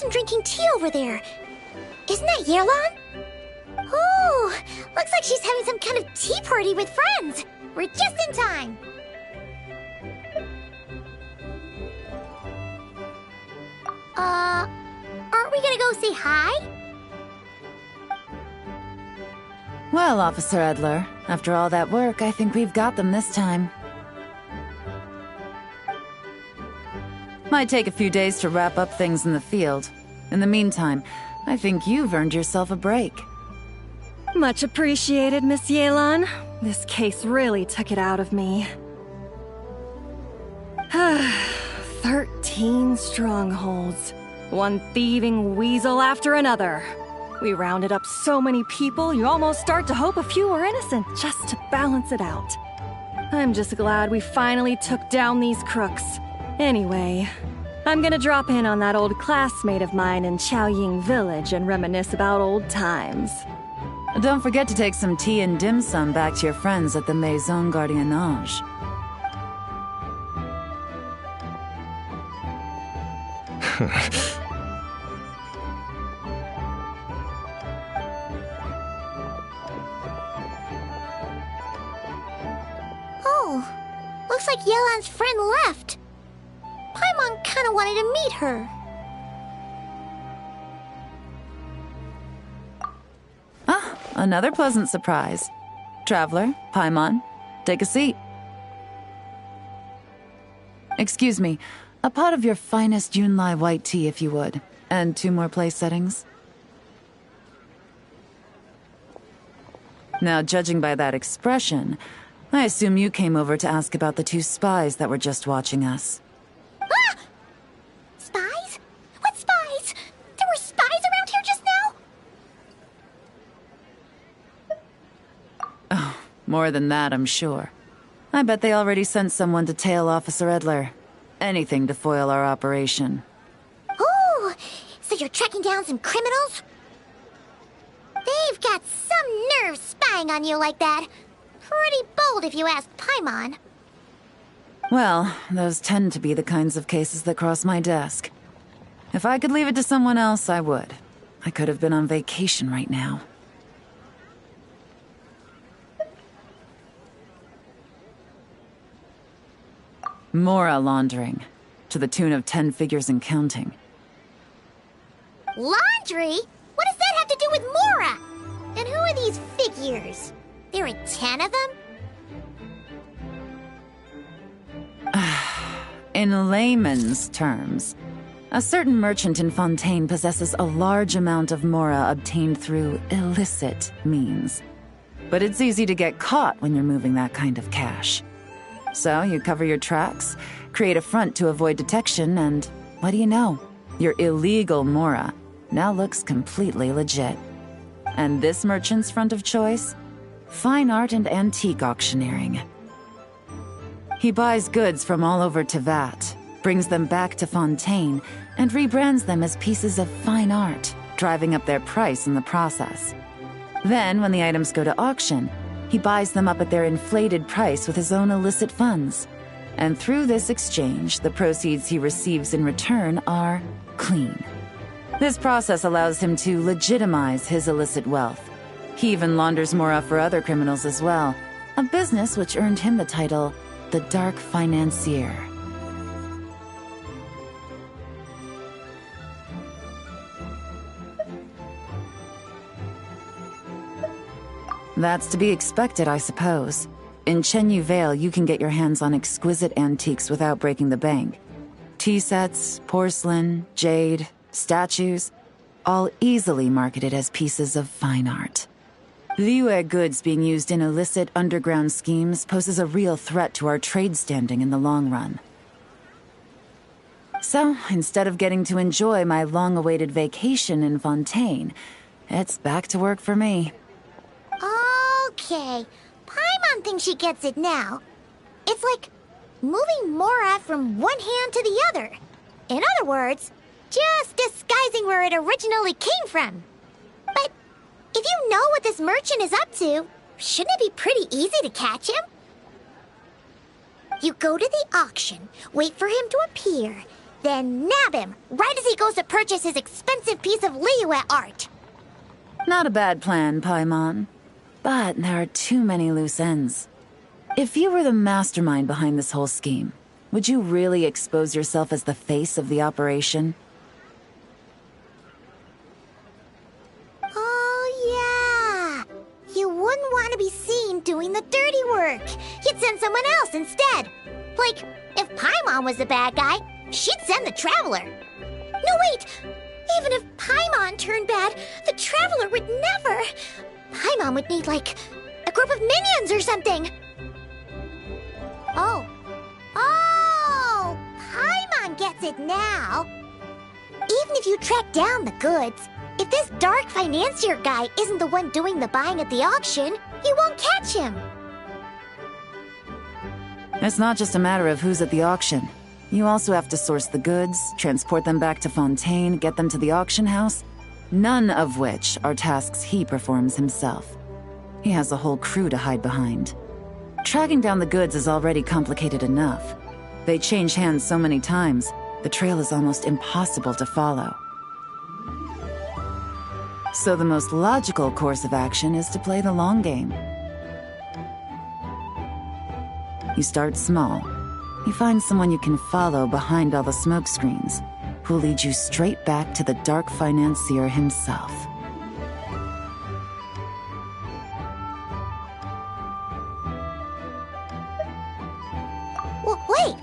person drinking tea over there. Isn't that Yelan? Oh, looks like she's having some kind of tea party with friends. We're just in time. Aren't we gonna go say hi? Well, Officer Edler, after all that work, I think we've got them this time. Might take a few days to wrap up things in the field. In the meantime, I think you've earned yourself a break. Much appreciated, Miss Yelan. This case really took it out of me. 13 strongholds. One thieving weasel after another. We rounded up so many people, you almost start to hope a few were innocent, just to balance it out. I'm just glad we finally took down these crooks. Anyway, I'm gonna drop in on that old classmate of mine in Chaoying Village and reminisce about old times. Don't forget to take some tea and dim sum back to your friends at the Maison Gardiennage. Oh, looks like Yelan's friend left. Paimon kinda wanted to meet her. Ah, another pleasant surprise. Traveler, Paimon, take a seat. Excuse me, a pot of your finest Yunlai white tea if you would, and 2 more place settings. Now, judging by that expression, I assume you came over to ask about the 2 spies that were just watching us. Ah! Spies? What spies? There were spies around here just now? Oh, more than that, I'm sure. I bet they already sent someone to tail Officer Edler. Anything to foil our operation. Oh, so you're tracking down some criminals? They've got some nerve spying on you like that. Pretty bold if you ask Paimon. Well, those tend to be the kinds of cases that cross my desk. If I could leave it to someone else, I would. I could have been on vacation right now. Mora laundering, to the tune of 10 figures and counting. Laundry? What does that have to do with Mora? And who are these figures? There are 10 of them? In layman's terms, a certain merchant in Fontaine possesses a large amount of Mora obtained through illicit means. But it's easy to get caught when you're moving that kind of cash. So you cover your tracks, create a front to avoid detection, and what do you know? Your illegal Mora now looks completely legit. And this merchant's front of choice? Fine art and antique auctioneering. He buys goods from all over Tevat, brings them back to Fontaine, and rebrands them as pieces of fine art, driving up their price in the process. Then, when the items go to auction, he buys them up at their inflated price with his own illicit funds. And through this exchange, the proceeds he receives in return are clean. This process allows him to legitimize his illicit wealth. He even launders Mora for other criminals as well, a business which earned him the title, the Dark Financier. That's to be expected, I suppose. In Chenyu Vale, you can get your hands on exquisite antiques without breaking the bank. Tea sets, porcelain, jade, statues, all easily marketed as pieces of fine art. Liyue goods being used in illicit underground schemes poses a real threat to our trade standing in the long run. So, instead of getting to enjoy my long-awaited vacation in Fontaine, it's back to work for me. Okay, Paimon thinks she gets it now. It's like moving Mora from one hand to the other. In other words, just disguising where it originally came from. But if you know what this merchant is up to, shouldn't it be pretty easy to catch him? You go to the auction, wait for him to appear, then nab him right as he goes to purchase his expensive piece of Liyue art. Not a bad plan, Paimon. But there are too many loose ends. If you were the mastermind behind this whole scheme, would you really expose yourself as the face of the operation? Oh, yeah. You wouldn't want to be seen doing the dirty work. You'd send someone else instead. Like, if Paimon was the bad guy, she'd send the Traveler. No, wait! Even if Paimon turned bad, the Traveler would never. Paimon would need, like, a group of minions or something. Oh, Paimon gets it now. Even if you track down the goods, if this dark financier guy isn't the one doing the buying at the auction, you won't catch him. It's not just a matter of who's at the auction. You also have to source the goods, transport them back to Fontaine, get them to the auction house, none of which are tasks he performs himself. He has a whole crew to hide behind. Tracking down the goods is already complicated enough. They change hands so many times, the trail is almost impossible to follow. So the most logical course of action is to play the long game. You start small. You find someone you can follow behind all the smoke screens, who'll lead you straight back to the dark financier himself. Well, wait!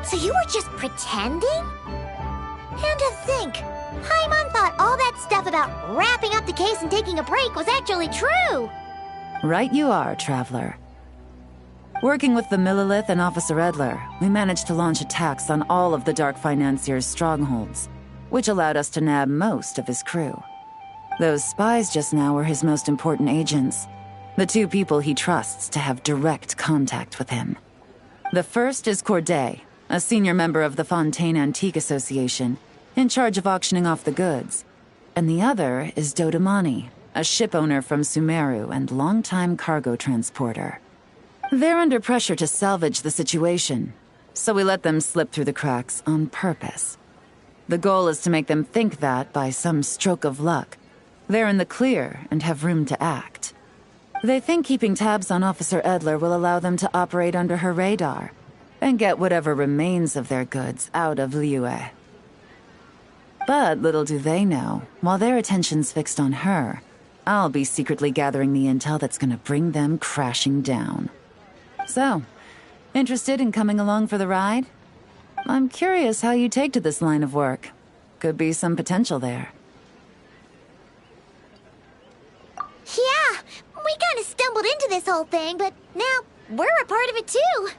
So you were just pretending? And to think, Paimon thought all that stuff about wrapping up the case and taking a break was actually true! Right you are, Traveler. Working with the Millilith and Officer Edler, we managed to launch attacks on all of the Dark Financier's strongholds, which allowed us to nab most of his crew. Those spies just now were his most important agents, the two people he trusts to have direct contact with him. The first is Corday, a senior member of the Fontaine Antique Association, in charge of auctioning off the goods. And the other is Dodamani, a ship owner from Sumeru and longtime cargo transporter. They're under pressure to salvage the situation, so we let them slip through the cracks on purpose. The goal is to make them think that, by some stroke of luck, they're in the clear and have room to act. They think keeping tabs on Officer Edler will allow them to operate under her radar and get whatever remains of their goods out of Liyue. But little do they know, while their attention's fixed on her, I'll be secretly gathering the intel that's gonna bring them crashing down. So, interested in coming along for the ride? I'm curious how you take to this line of work. Could be some potential there. Yeah, we kinda stumbled into this whole thing, but now we're a part of it too.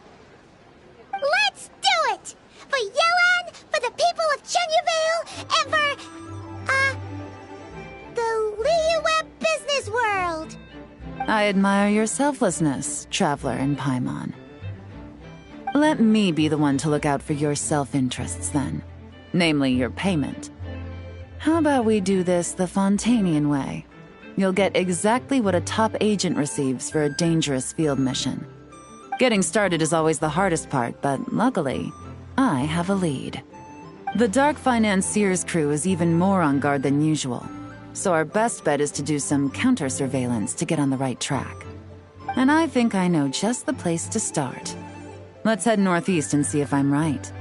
Let's do it! For Yelan, for the people of Chenyavale, and for, the Liyue business world! I admire your selflessness, Traveler and Paimon. Let me be the one to look out for your self-interests then. Namely, your payment. How about we do this the Fontainian way? You'll get exactly what a top agent receives for a dangerous field mission. Getting started is always the hardest part, but luckily, I have a lead. The Dark Financier's crew is even more on guard than usual, so our best bet is to do some counter-surveillance to get on the right track. And I think I know just the place to start. Let's head northeast and see if I'm right.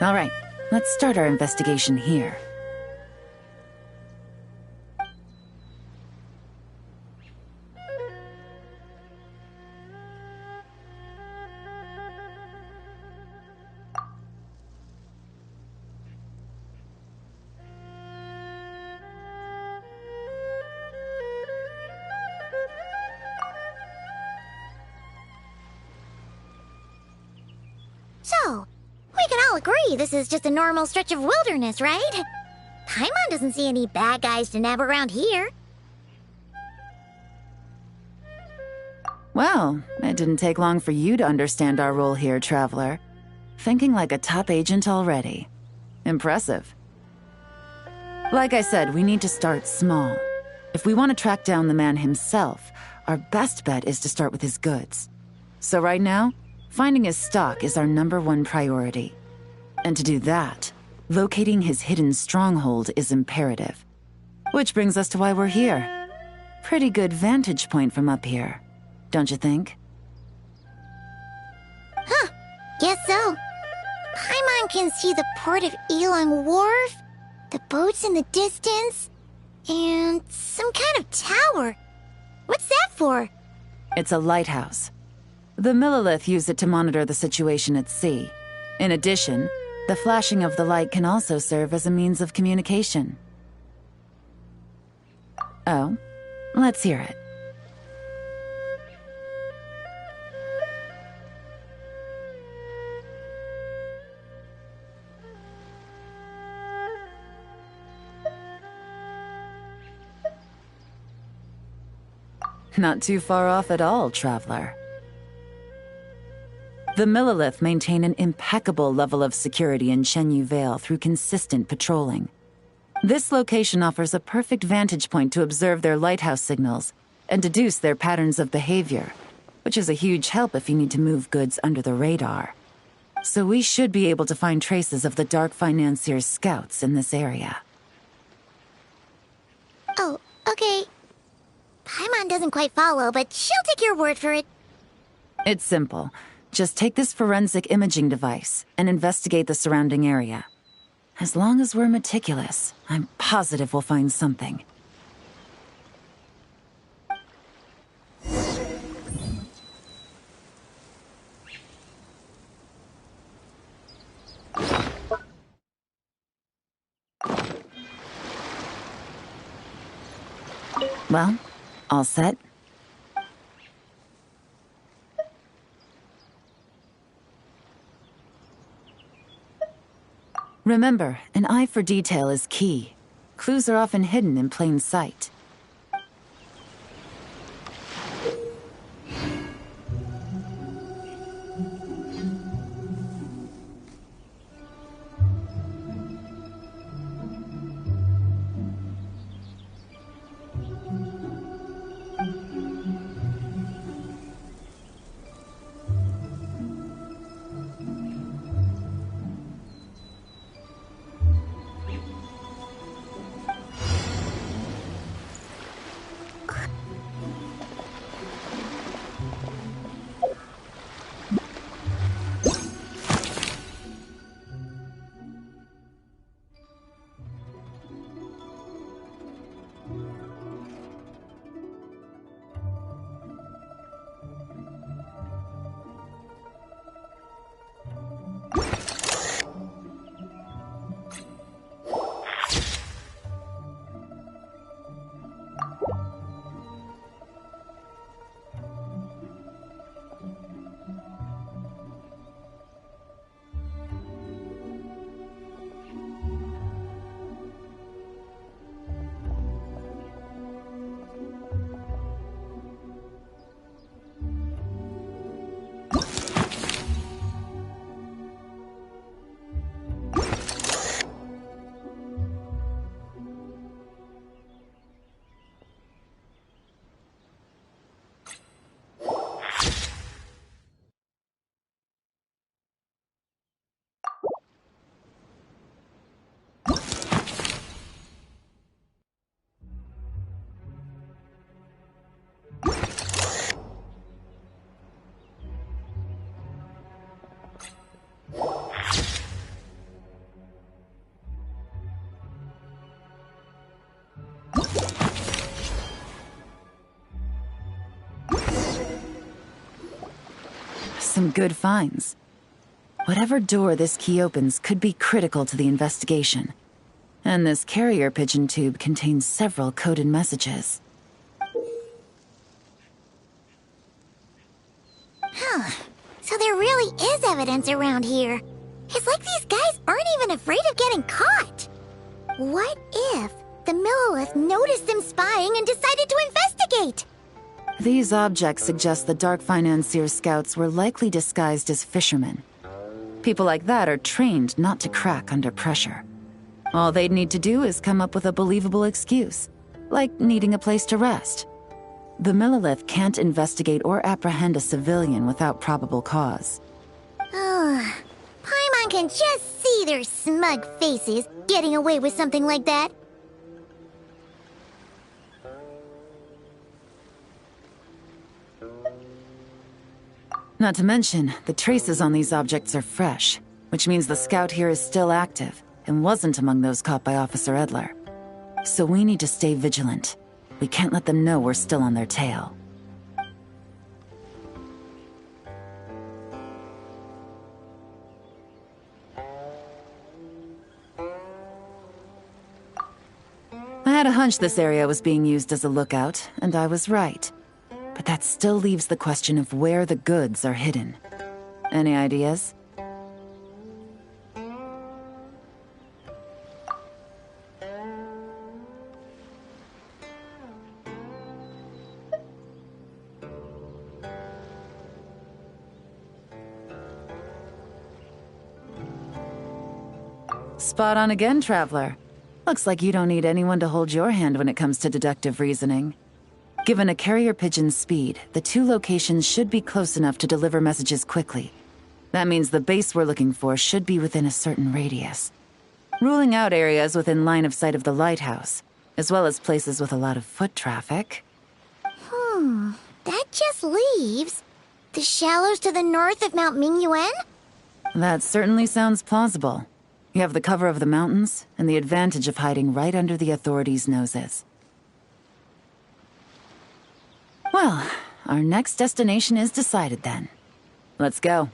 All right, let's start our investigation here. So, we can all agree this is just a normal stretch of wilderness, right? Paimon doesn't see any bad guys to nab around here. Well, it didn't take long for you to understand our role here, Traveler. Thinking like a top agent already. Impressive. Like I said, we need to start small. If we want to track down the man himself, our best bet is to start with his goods. So right now, finding his stock is our #1 priority. And to do that, locating his hidden stronghold is imperative. Which brings us to why we're here. Pretty good vantage point from up here, don't you think? Huh, guess so. Paimon can see the port of Elang Wharf, the boats in the distance, and some kind of tower. What's that for? It's a lighthouse. The Millilith use it to monitor the situation at sea. In addition, the flashing of the light can also serve as a means of communication. Oh, let's hear it. Not too far off at all, Traveler. The Millilith maintain an impeccable level of security in Shenyu Vale through consistent patrolling. This location offers a perfect vantage point to observe their lighthouse signals and deduce their patterns of behavior, which is a huge help if you need to move goods under the radar. So we should be able to find traces of the Dark Financier's scouts in this area. Oh, okay. Paimon doesn't quite follow, but she'll take your word for it. It's simple. Just take this forensic imaging device and investigate the surrounding area. As long as we're meticulous, I'm positive we'll find something. Well, all set? Remember, an eye for detail is key. Clues are often hidden in plain sight. some good finds. Whatever door this key opens could be critical to the investigation. And this carrier pigeon tube contains several coded messages. So there really is evidence around here. It's like these guys aren't even afraid of getting caught. What if the Millilith noticed them spying and decided to investigate? These objects suggest the Dark Financier scouts were likely disguised as fishermen. People like that are trained not to crack under pressure. All they'd need to do is come up with a believable excuse, like needing a place to rest. The Millilith can't investigate or apprehend a civilian without probable cause. Paimon can just see their smug faces getting away with something like that. Not to mention, the traces on these objects are fresh, which means the scout here is still active and wasn't among those caught by Officer Edler. So we need to stay vigilant. We can't let them know we're still on their tail. I had a hunch this area was being used as a lookout, and I was right. But that still leaves the question of where the goods are hidden. Any ideas? Spot on again, Traveler. Looks like you don't need anyone to hold your hand when it comes to deductive reasoning. Given a carrier pigeon's speed, the two locations should be close enough to deliver messages quickly. That means the base we're looking for should be within a certain radius. Ruling out areas within line of sight of the lighthouse, as well as places with a lot of foot traffic. That just leaves the shallows to the north of Mount Mingyuan? That certainly sounds plausible. You have the cover of the mountains, and the advantage of hiding right under the authorities' noses. Well, our next destination is decided then. Let's go.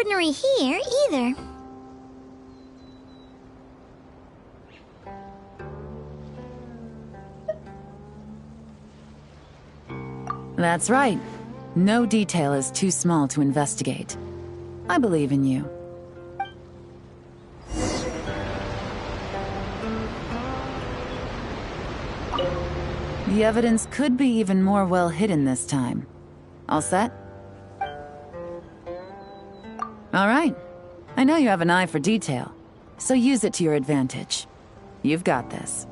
Ordinary here, either. That's right. No detail is too small to investigate. I believe in you. The evidence could be even more well hidden this time. All set? All right. I know you have an eye for detail, so use it to your advantage. You've got this.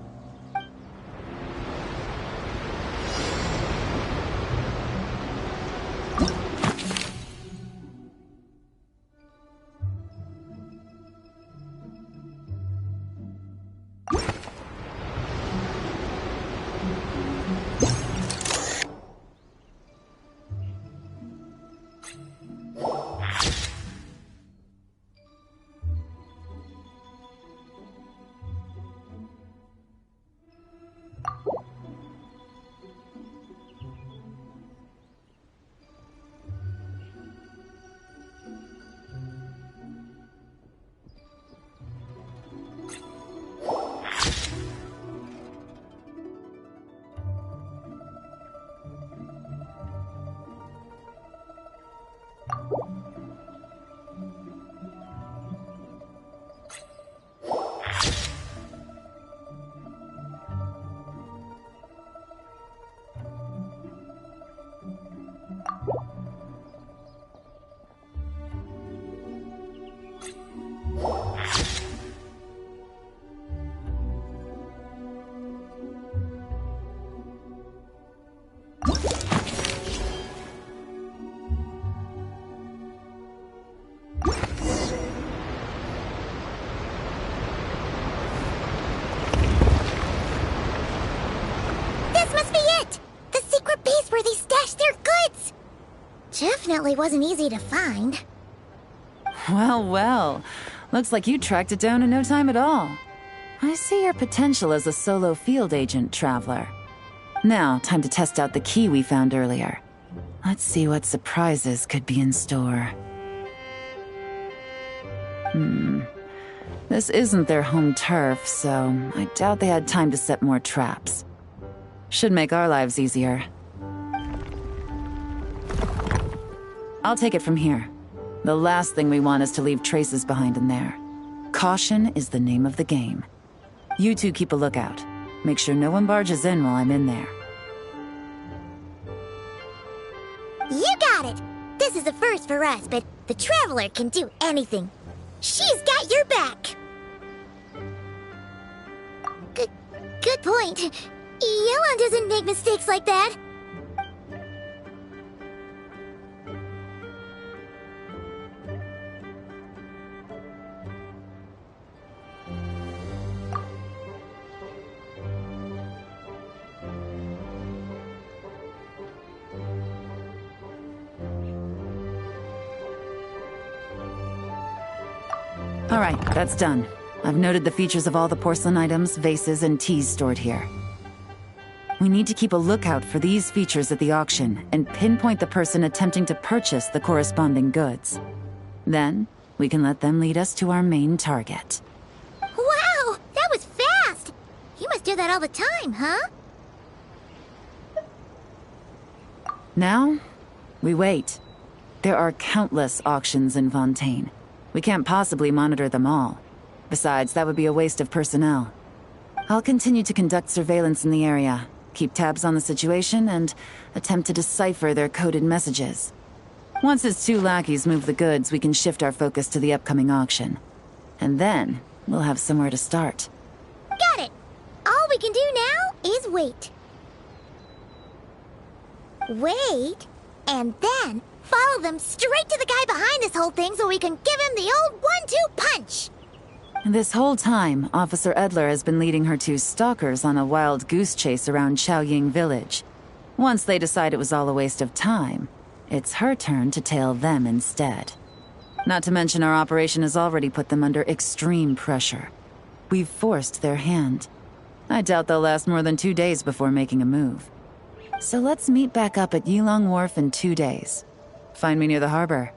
Definitely wasn't easy to find. Well, well. Looks like you tracked it down in no time at all. I see your potential as a solo field agent, Traveler. Now, time to test out the key we found earlier. Let's see what surprises could be in store. This isn't their home turf, so I doubt they had time to set more traps. Should make our lives easier. I'll take it from here. The last thing we want is to leave traces behind in there. Caution is the name of the game. You two keep a lookout. Make sure no one barges in while I'm in there. You got it! This is a first for us, but the Traveler can do anything. She's got your back! Good point. Yelan doesn't make mistakes like that. All right, that's done. I've noted the features of all the porcelain items, vases, and teas stored here. We need to keep a lookout for these features at the auction and pinpoint the person attempting to purchase the corresponding goods. Then, we can let them lead us to our main target. Wow, that was fast! You must do that all the time, huh? Now, we wait. There are countless auctions in Fontaine. We can't possibly monitor them all. Besides, that would be a waste of personnel. I'll continue to conduct surveillance in the area, keep tabs on the situation, and attempt to decipher their coded messages. Once its two lackeys move the goods, we can shift our focus to the upcoming auction. And then, we'll have somewhere to start. Got it! All we can do now is wait. Wait, and then follow them straight to the guy behind this whole thing so we can give him the old 1-2 punch! This whole time, Officer Edler has been leading her two stalkers on a wild goose chase around Chaoying Village. Once they decide it was all a waste of time, it's her turn to tail them instead. Not to mention our operation has already put them under extreme pressure. We've forced their hand. I doubt they'll last more than 2 days before making a move. So let's meet back up at Yilong Wharf in 2 days. Find me near the harbor.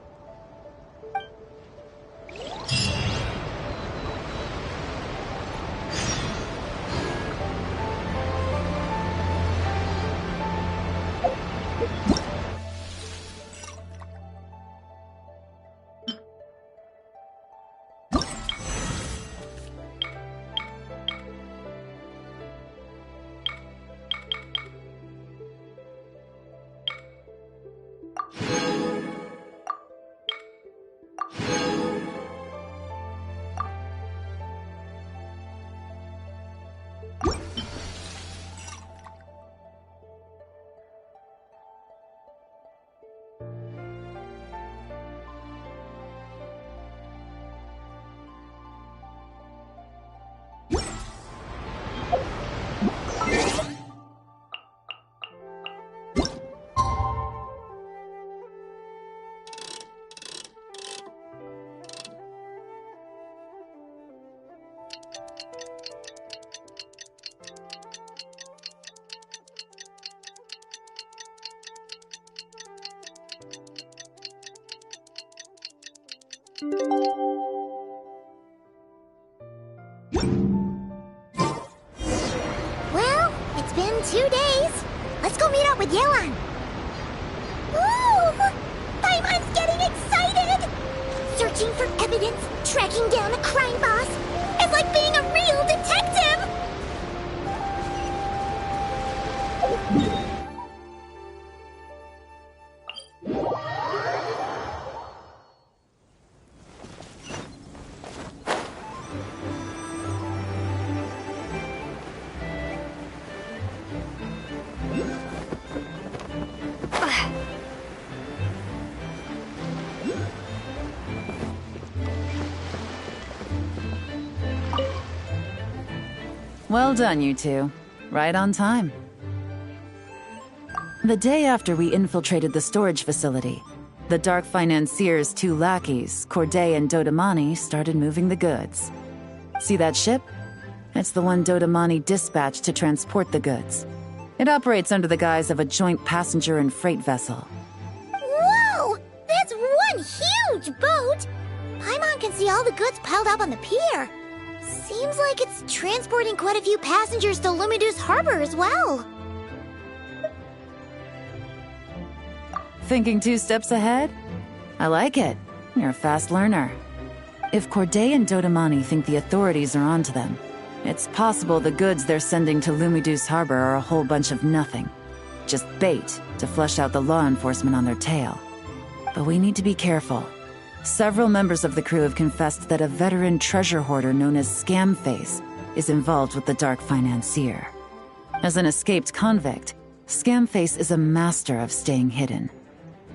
Well, it's been 2 days. Let's go meet up with Yelan. Ooh! Paimon's getting excited! Searching for evidence, tracking down a crime boss. It's like being a real detective! Well done, you two. Right on time. The day after we infiltrated the storage facility, The Dark Financier's two lackeys, Corday and Dodamani, started moving the goods. See that ship? It's the one Dodamani dispatched to transport the goods. It operates under the guise of a joint passenger and freight vessel. Whoa! That's one huge boat! Paimon can see all the goods piled up on the pier. Seems like it's transporting quite a few passengers to Lumidu's harbor as well. Thinking 2 steps ahead? I like it. You're a fast learner. If Corday and Dodamani think the authorities are onto them, it's possible the goods they're sending to Lumidu's harbor are a whole bunch of nothing. Just bait to flush out the law enforcement on their tail. But we need to be careful. Several members of the crew have confessed that a veteran treasure hoarder known as Scamface is involved with the Dark Financier. As an escaped convict, Scamface is a master of staying hidden.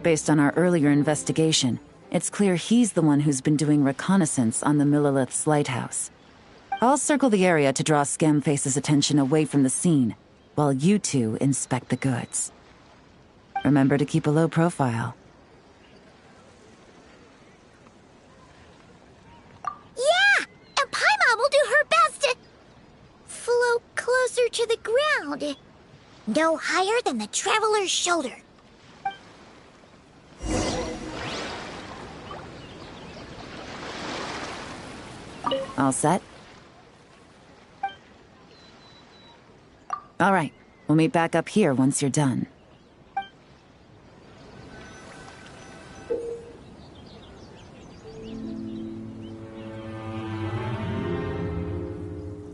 Based on our earlier investigation, it's clear he's the one who's been doing reconnaissance on the Millilith's lighthouse. I'll circle the area to draw Scamface's attention away from the scene, while you two inspect the goods. Remember to keep a low profile. Yeah! And Paimon will do her best to float closer to the ground. No higher than the traveler's shoulder. All set? All right, we'll meet back up here once you're done.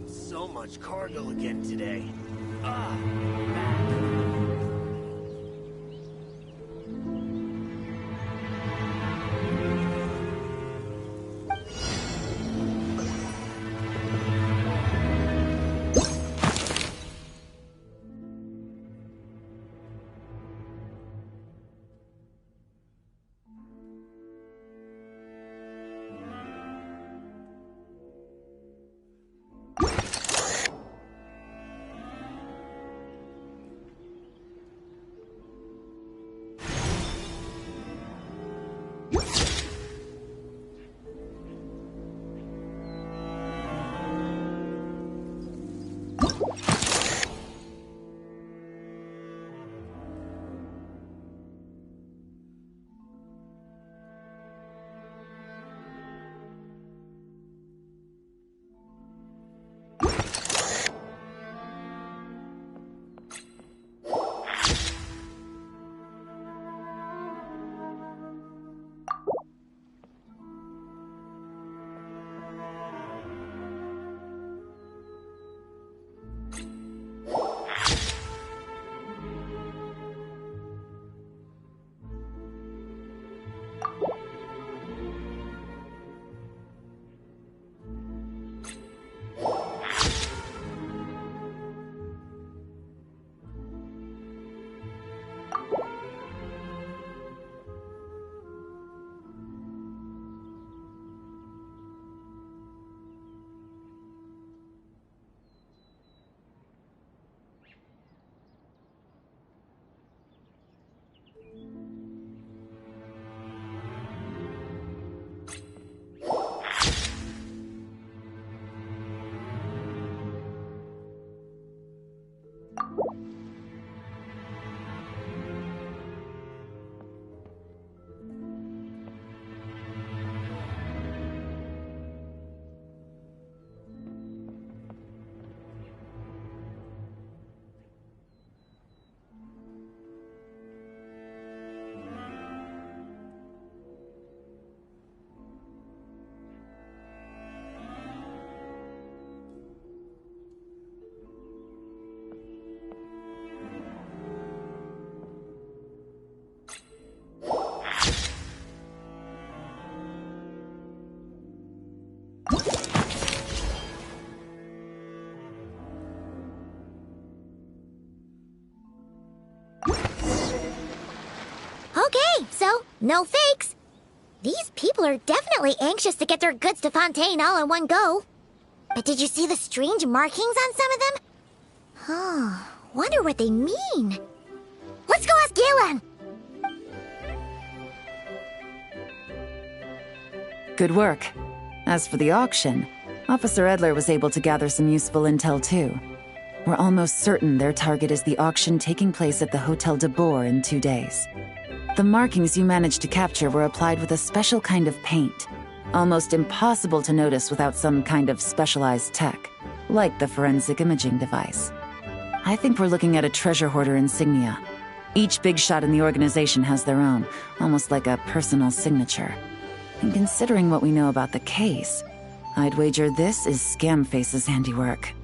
So much cargo again today. Okay, so no fakes. These people are definitely anxious to get their goods to Fontaine all in one go. But did you see the strange markings on some of them? Huh, wonder what they mean. Let's go ask Galen! Good work. As for the auction, Officer Edler was able to gather some useful intel too. We're almost certain their target is the auction taking place at the Hotel de Boer in 2 days. The markings you managed to capture were applied with a special kind of paint, almost impossible to notice without some kind of specialized tech, like the forensic imaging device. I think we're looking at a treasure hoarder insignia. Each big shot in the organization has their own, almost like a personal signature. And considering what we know about the case, I'd wager this is Scamface's handiwork.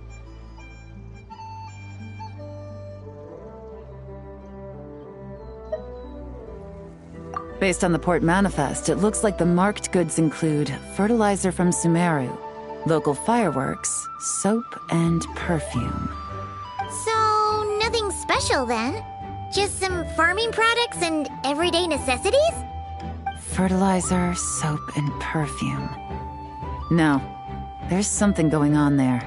Based on the port manifest, it looks like the marked goods include fertilizer from Sumeru, local fireworks, soap, and perfume. So, nothing special then? Just some farming products and everyday necessities? Fertilizer, soap, and perfume. No, there's something going on there.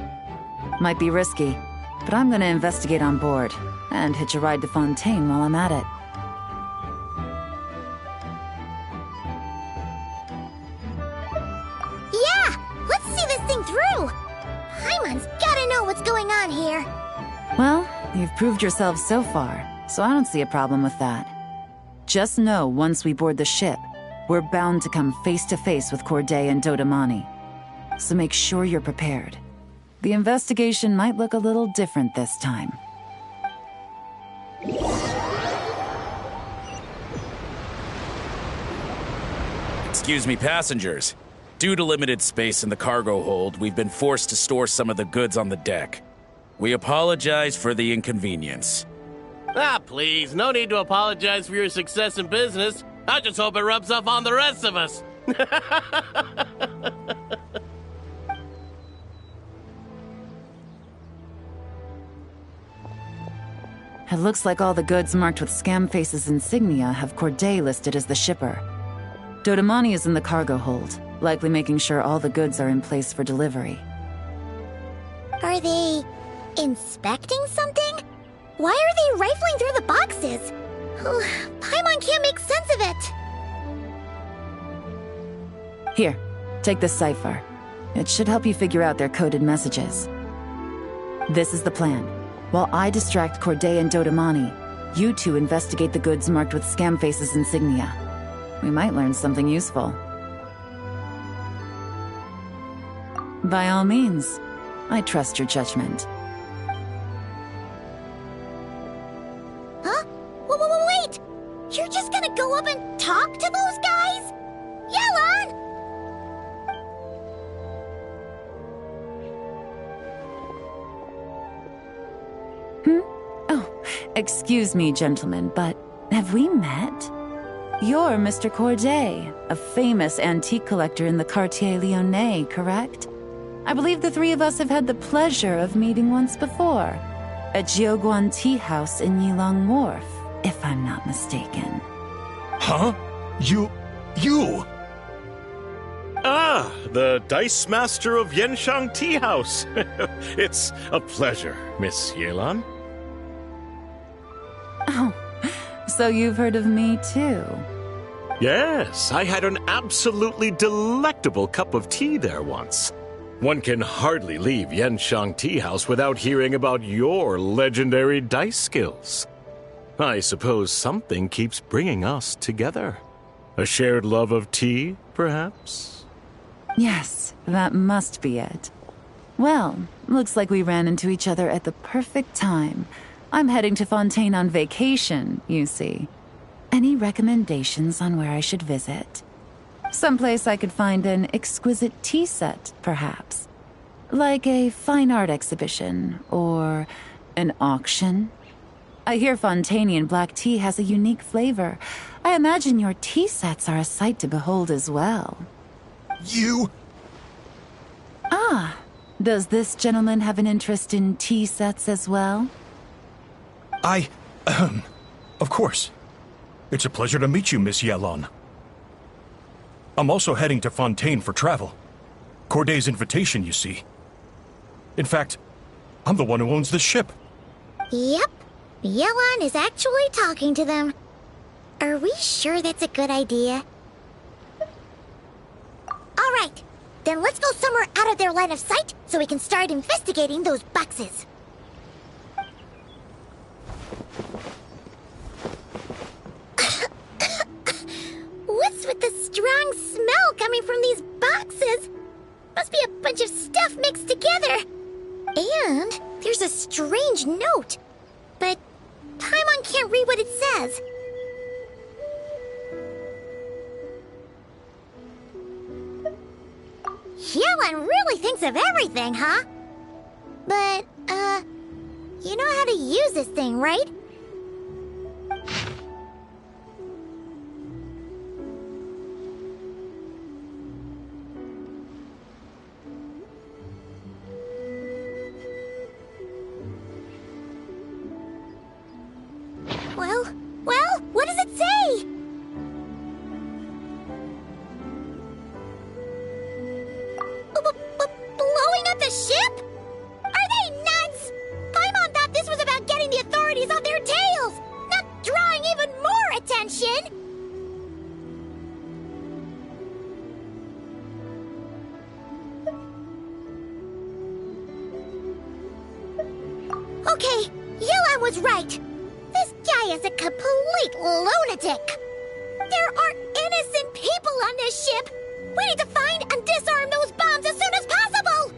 Might be risky, but I'm gonna investigate on board, and hitch a ride to Fontaine while I'm at it. Yeah! Let's see this thing through! Paimon's gotta know what's going on here. Well, you've proved yourself so far, so I don't see a problem with that. Just know once we board the ship, we're bound to come face to face with Corday and Dodamani. So make sure you're prepared. The investigation might look a little different this time. Excuse me, passengers. Due to limited space in the cargo hold, we've been forced to store some of the goods on the deck. We apologize for the inconvenience. Ah, please, no need to apologize for your success in business. I just hope it rubs off on the rest of us. It looks like all the goods marked with Scamface's insignia have Corday listed as the shipper. Dodamani is in the cargo hold, likely making sure all the goods are in place for delivery. Are they inspecting something? Why are they rifling through the boxes? Paimon can't make sense of it. Here, take this cipher. It should help you figure out their coded messages. This is the plan. While I distract Corday and Dodamani, you two investigate the goods marked with Scamface's insignia. We might learn something useful. By all means, I trust your judgment. Huh? Wait! You're just gonna go up and talk to those guys? Yelan! Oh, excuse me, gentlemen, but have we met? You're Mr. Corday, a famous antique collector in the Quartier Lyonnais, correct? I believe the three of us have had the pleasure of meeting once before, at Jiuguan Tea House in Yilong Wharf, if I'm not mistaken. Huh? You... Ah, the Dice Master of Yenshang Tea House. It's a pleasure, Miss Yelan. Oh, so you've heard of me too? Yes, I had an absolutely delectable cup of tea there once. One can hardly leave Yenshang Tea House without hearing about your legendary dice skills. I suppose something keeps bringing us together. A shared love of tea, perhaps? Yes, that must be it. Well, looks like we ran into each other at the perfect time. I'm heading to Fontaine on vacation, you see. Any recommendations on where I should visit? Someplace I could find an exquisite tea set, perhaps. Like a fine art exhibition, or an auction. I hear Fontainian black tea has a unique flavor. I imagine your tea sets are a sight to behold as well. You... Ah, does this gentleman have an interest in tea sets as well? Of course. It's a pleasure to meet you, Miss Yelan. I'm also heading to Fontaine for travel. Corday's invitation, you see. In fact, I'm the one who owns this ship. Yep. Yelan is actually talking to them. Are we sure that's a good idea? Then let's go somewhere out of their line of sight so we can start investigating those boxes. What's with the strong smell coming from these boxes? Must be a bunch of stuff mixed together. And there's a strange note. But Paimon can't read what it says. Yelan really thinks of everything, huh? But, you know how to use this thing, right? Well, what does it say? Blowing up the ship? Are they nuts? Paimon thought this was about getting the authorities on their tails, not drawing even more attention. Okay, Yelan was right. This guy is a complete lunatic. There are innocent people on this ship. We need to find and disarm those bombs as soon as possible!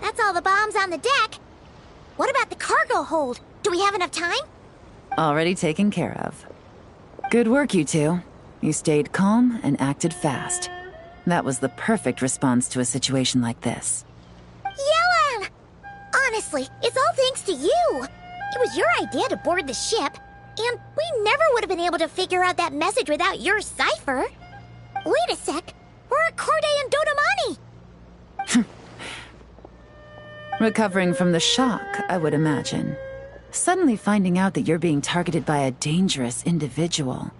That's all the bombs on the deck. What about the cargo hold? Do we have enough time? Already taken care of. Good work, you two. You stayed calm and acted fast. That was the perfect response to a situation like this. Yelan! Honestly, it's all thanks to you. It was your idea to board the ship, and we never would have been able to figure out that message without your cipher. Wait a sec. We're at Corday and Dodamani. Recovering from the shock, I would imagine. Suddenly finding out that you're being targeted by a dangerous individual.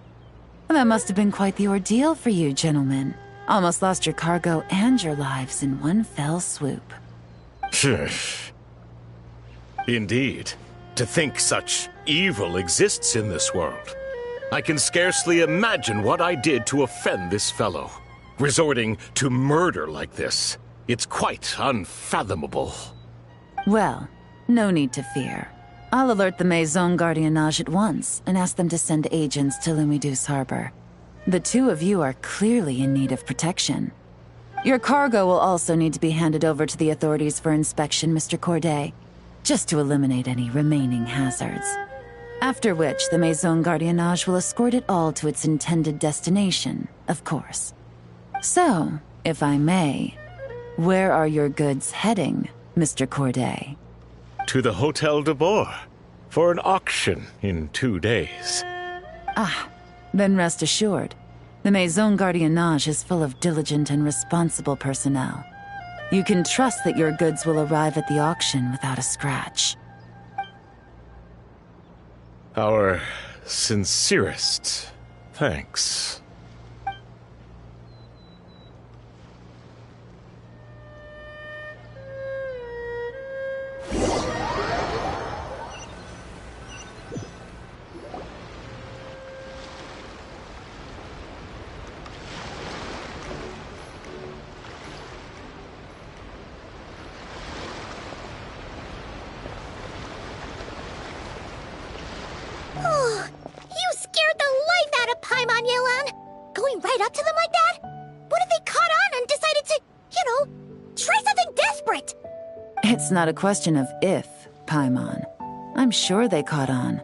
That must have been quite the ordeal for you, gentlemen. Almost lost your cargo and your lives in one fell swoop. Indeed. To think such evil exists in this world. I can scarcely imagine what I did to offend this fellow. Resorting to murder like this. It's quite unfathomable. Well, no need to fear. I'll alert the Maison Gardiennage at once and ask them to send agents to Lumiduce Harbor. The two of you are clearly in need of protection. Your cargo will also need to be handed over to the authorities for inspection, Mr. Corday, just to eliminate any remaining hazards. After which, the Maison Gardiennage will escort it all to its intended destination, of course. So, if I may, where are your goods heading, Mr. Corday? To the Hotel de Boer, for an auction in 2 days. Then rest assured, the Maison Gardiennage is full of diligent and responsible personnel. You can trust that your goods will arrive at the auction without a scratch. Our sincerest thanks. You scared the life out of Paimon, Yelan! Going right up to them like that? What if they caught on and decided to, try something desperate? It's not a question of if, Paimon. I'm sure they caught on.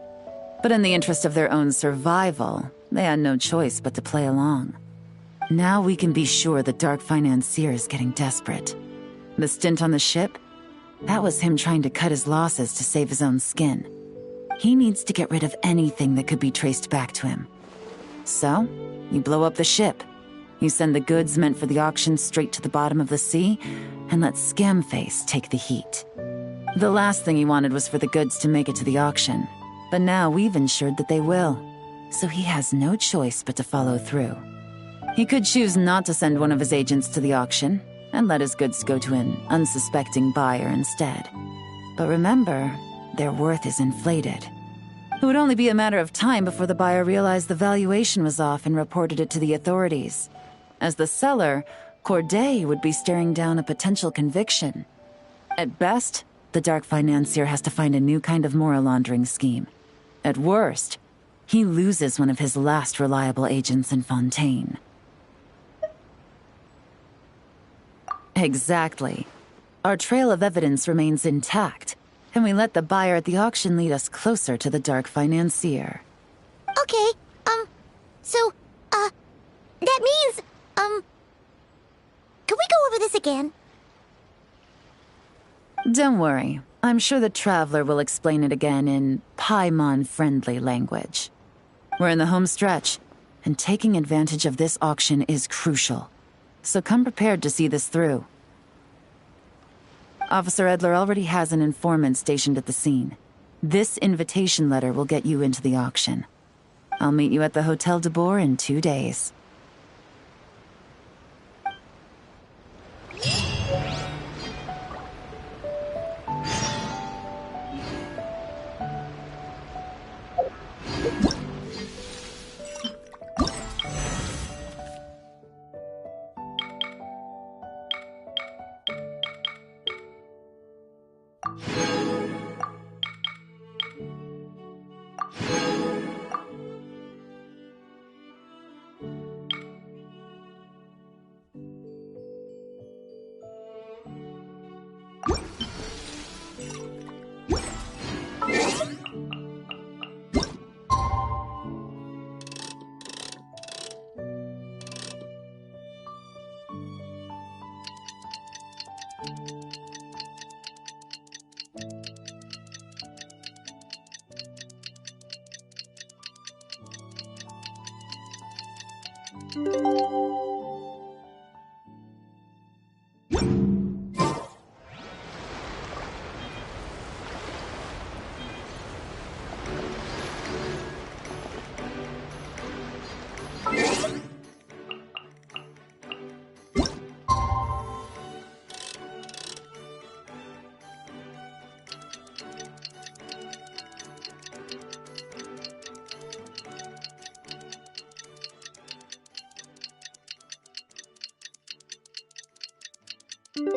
But in the interest of their own survival, they had no choice but to play along. Now we can be sure the Dark Financier is getting desperate. The stint on the ship? That was him trying to cut his losses to save his own skin. He needs to get rid of anything that could be traced back to him. So, you blow up the ship. You send the goods meant for the auction straight to the bottom of the sea, and let Scamface take the heat. The last thing he wanted was for the goods to make it to the auction, but now we've ensured that they will, so he has no choice but to follow through. He could choose not to send one of his agents to the auction, and let his goods go to an unsuspecting buyer instead. But remember, their worth is inflated. It would only be a matter of time before the buyer realized the valuation was off and reported it to the authorities. As the seller, Corday would be staring down a potential conviction. At best, the Dark Financier has to find a new kind of moral laundering scheme. At worst, he loses one of his last reliable agents in Fontaine. Exactly. Our trail of evidence remains intact, and we let the buyer at the auction lead us closer to the Dark Financier. Okay, that means, can we go over this again? Don't worry. I'm sure the Traveler will explain it again in Paimon-friendly language. We're in the home stretch, and taking advantage of this auction is crucial. So come prepared to see this through. Officer Edler already has an informant stationed at the scene. This invitation letter will get you into the auction. I'll meet you at the Hotel de Boer in 2 days. Alright,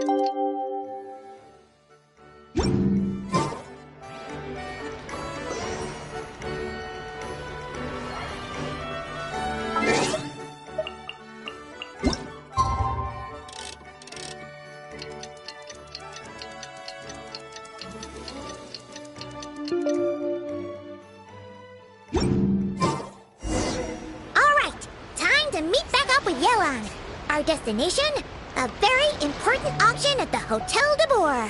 time to meet back up with Yelan. Our destination? A very important auction at the Hotel de Boer.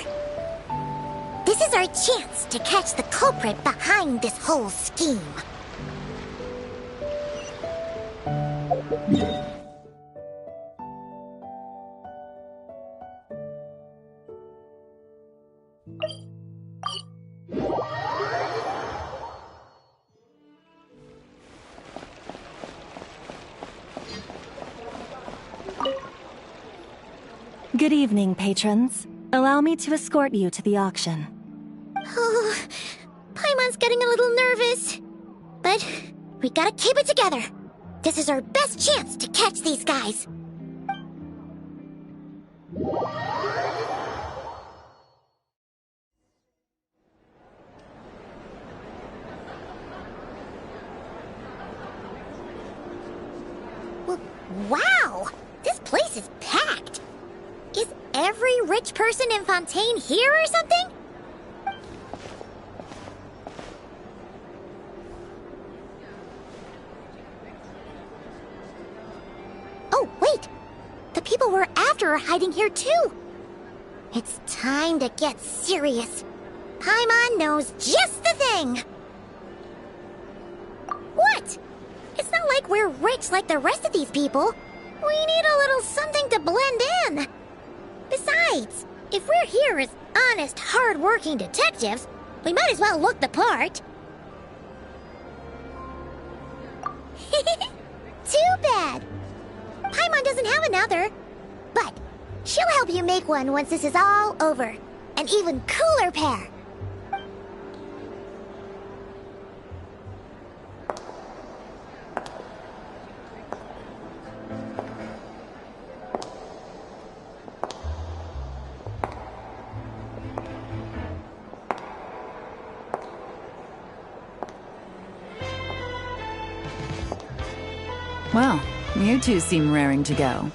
This is our chance to catch the culprit behind this whole scheme. Good evening, patrons. Allow me to escort you to the auction. Oh, Paimon's getting a little nervous. But we gotta keep it together. This is our best chance to catch these guys. Wow! This place is packed! Is every rich person in Fontaine here or something? Oh, wait! The people we're after are hiding here too! It's time to get serious. Paimon knows just the thing! What? It's not like we're rich like the rest of these people. We need a little something to blend in. Besides, if we're here as honest, hard-working detectives, we might as well look the part. Too bad. Paimon doesn't have another. But she'll help you make one once this is all over. An even cooler pair. Well, you two seem raring to go.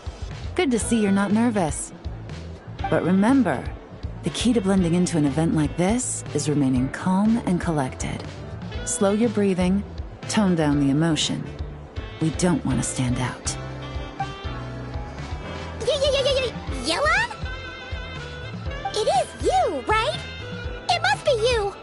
Good to see you're not nervous. But remember, the key to blending into an event like this is remaining calm and collected. Slow your breathing, tone down the emotion. We don't want to stand out. Yelan? It is you, right? It must be you!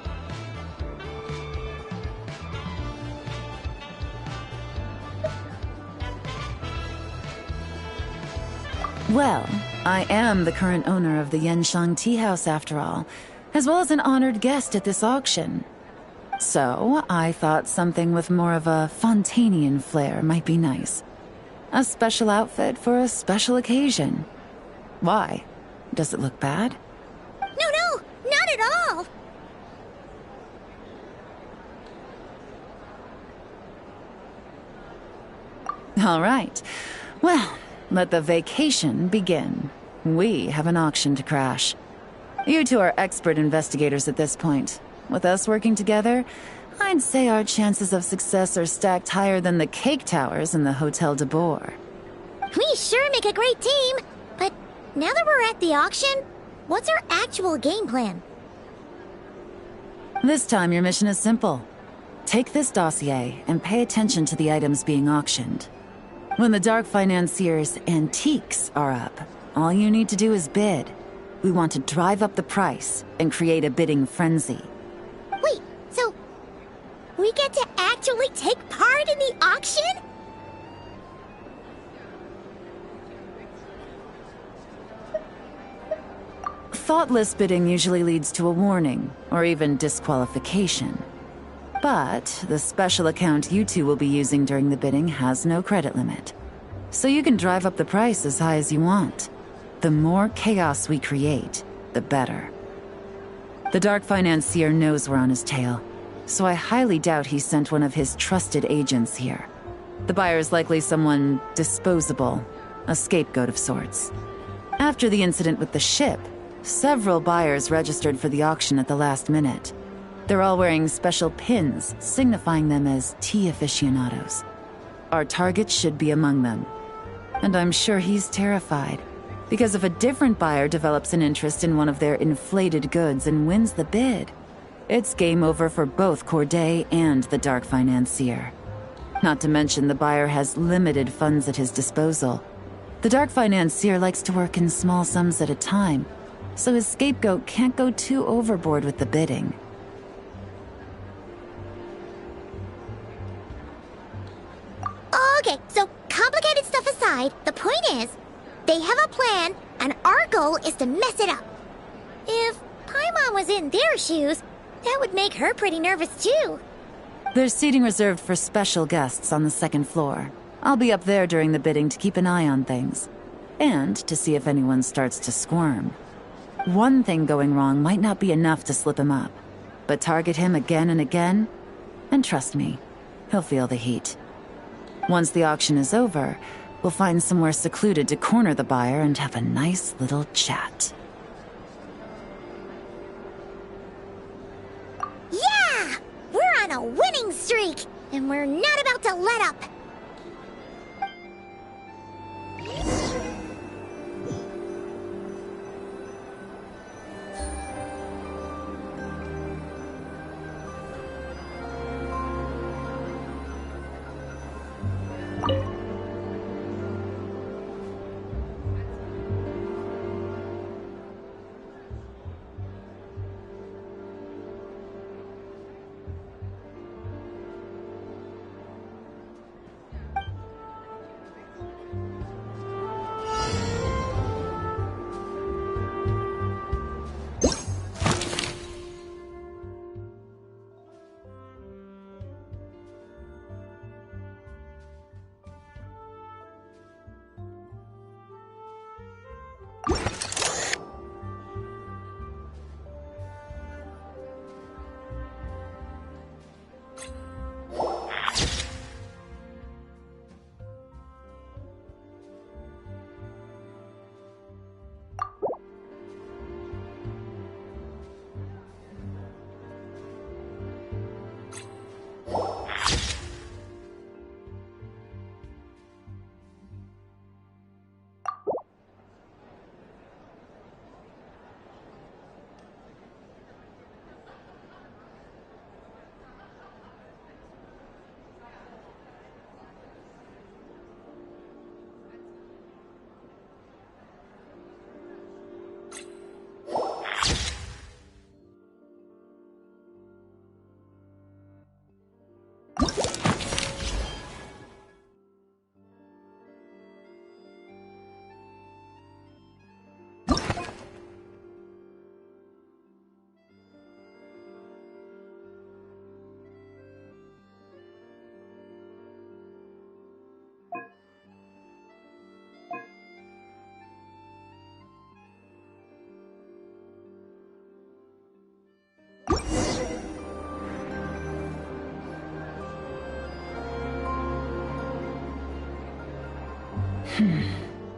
Well, I am the current owner of the Genshin Tea House after all, as well as an honored guest at this auction. So, I thought something with more of a Fontainian flair might be nice. A special outfit for a special occasion. Why? Does it look bad? No, not at all! All right. Well, let the vacation begin. We have an auction to crash. You two are expert investigators at this point. With us working together, I'd say our chances of success are stacked higher than the cake towers in the Hotel de Boer. We sure make a great team, but now that we're at the auction, what's our actual game plan? This time your mission is simple. Take this dossier and pay attention to the items being auctioned. When the Dark Financier's antiques are up, all you need to do is bid. We want to drive up the price and create a bidding frenzy. Wait, so we get to actually take part in the auction? Thoughtless bidding usually leads to a warning, or even disqualification. But the special account you two will be using during the bidding has no credit limit. So you can drive up the price as high as you want. The more chaos we create, the better. The Dark Financier knows we're on his tail, so I highly doubt he sent one of his trusted agents here. The buyer is likely someone disposable, a scapegoat of sorts. After the incident with the ship, several buyers registered for the auction at the last minute. They're all wearing special pins, signifying them as tea aficionados. Our target should be among them. And I'm sure he's terrified, because if a different buyer develops an interest in one of their inflated goods and wins the bid, it's game over for both Corday and the Dark Financier. Not to mention the buyer has limited funds at his disposal. The Dark Financier likes to work in small sums at a time, so his scapegoat can't go too overboard with the bidding. Okay, so complicated stuff aside, the point is, they have a plan, and our goal is to mess it up. If Paimon was in their shoes, that would make her pretty nervous too. There's seating reserved for special guests on the second floor. I'll be up there during the bidding to keep an eye on things, and to see if anyone starts to squirm. One thing going wrong might not be enough to slip him up, but target him again and again, and trust me, he'll feel the heat. Once the auction is over, we'll find somewhere secluded to corner the buyer and have a nice little chat. Yeah! We're on a winning streak, and we're not about to let up.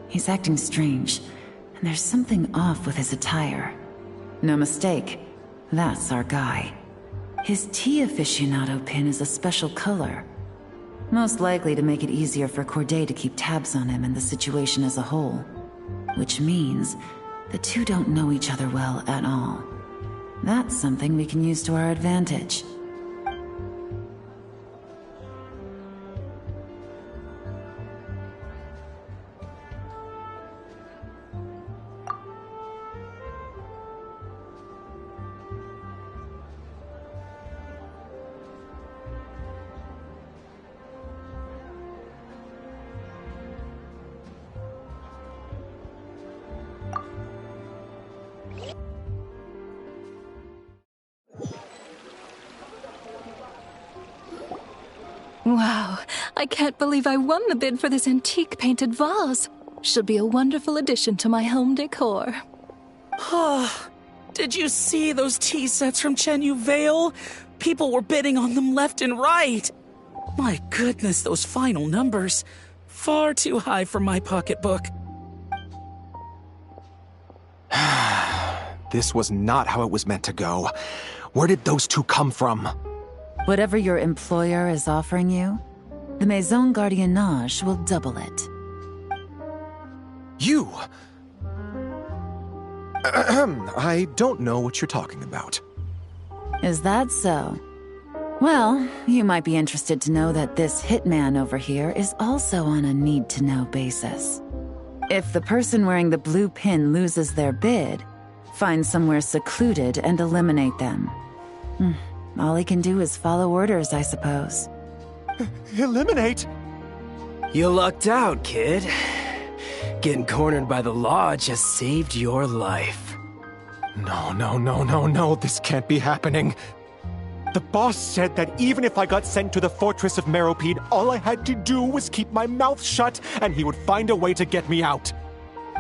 He's acting strange, and there's something off with his attire. No mistake, that's our guy. His tea aficionado pin is a special color. Most likely to make it easier for Corday to keep tabs on him and the situation as a whole. Which means the two don't know each other well at all. That's something we can use to our advantage. Wow, I can't believe I won the bid for this antique painted vase. She'll be a wonderful addition to my home decor. Did you see those tea sets from Chenyu Vale? People were bidding on them left and right. My goodness, those final numbers. Far too high for my pocketbook. This was not how it was meant to go. Where did those two come from? Whatever your employer is offering you, the Maison Gardiennage will double it. You! I don't know what you're talking about. Is that so? Well, you might be interested to know that this hitman over here is also on a need-to-know basis. If the person wearing the blue pin loses their bid, find somewhere secluded and eliminate them. All he can do is follow orders, I suppose. Eliminate? You lucked out, kid. Getting cornered by the law just saved your life. No, this can't be happening. The boss said that even if I got sent to the fortress of Meropide, all I had to do was keep my mouth shut and he would find a way to get me out.